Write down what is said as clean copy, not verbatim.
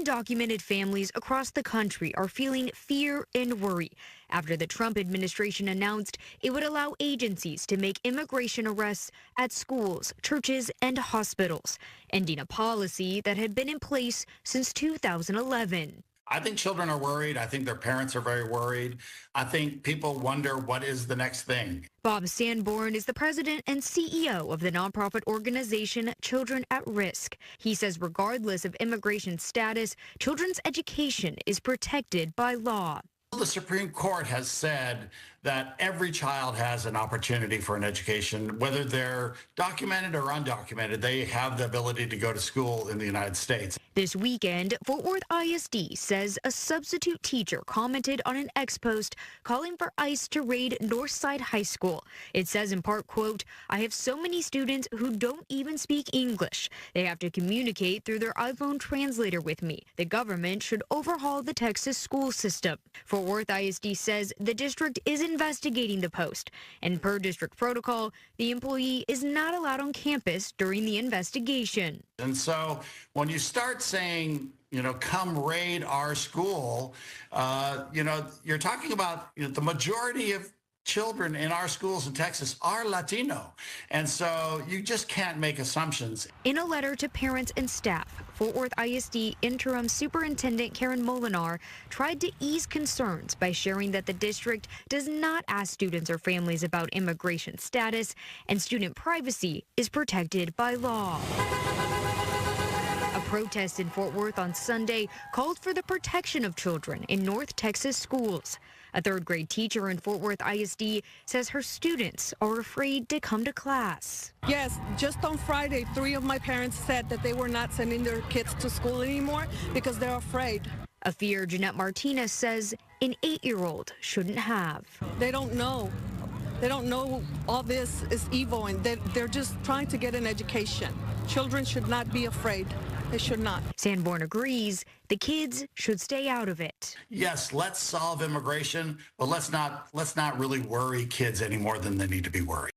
undocumented families across the country are feeling fear and worry after the Trump administration announced it would allow agencies to make immigration arrests at schools, churches, and hospitals, ending a policy that had been in place since 2011. I think children are worried. I think their parents are very worried. I think people wonder what is the next thing. Bob Sanborn is the president and CEO of the nonprofit organization Children at Risk. He says regardless of immigration status, children's education is protected by law. The Supreme Court has said that every child has an opportunity for an education, whether they're documented or undocumented. They have the ability to go to school in the United States. This weekend, Fort Worth ISD says a substitute teacher commented on an X post calling for ICE to raid Northside High School. It says in part, quote, "I have so many students who don't even speak English. They have to communicate through their iPhone translator with me. The government should overhaul the Texas school system." Fort Worth ISD says the district is investigating the post, and per district protocol, the employee is not allowed on campus during the investigation. And so when you start saying, come raid our school, you're talking about the majority of children in our schools in Texas are Latino. And so you just can't make assumptions. In a letter to parents and staff, Fort Worth ISD Interim Superintendent Karen Molinar tried to ease concerns by sharing that the district does not ask students or families about immigration status, and student privacy is protected by law. A protest in Fort Worth on Sunday called for the protection of children in North Texas schools. A third-grade teacher in Fort Worth ISD says her students are afraid to come to class. Yes, just on Friday, 3 of my parents said that they were not sending their kids to school anymore because they're afraid. A fear Jeanette Martinez says an 8-year-old shouldn't have. They don't know. They don't know all this is evil, and they're just trying to get an education. Children should not be afraid. They should not. Sanborn agrees the kids should stay out of it. Yes, let's solve immigration, but let's not really worry kids any more than they need to be worried.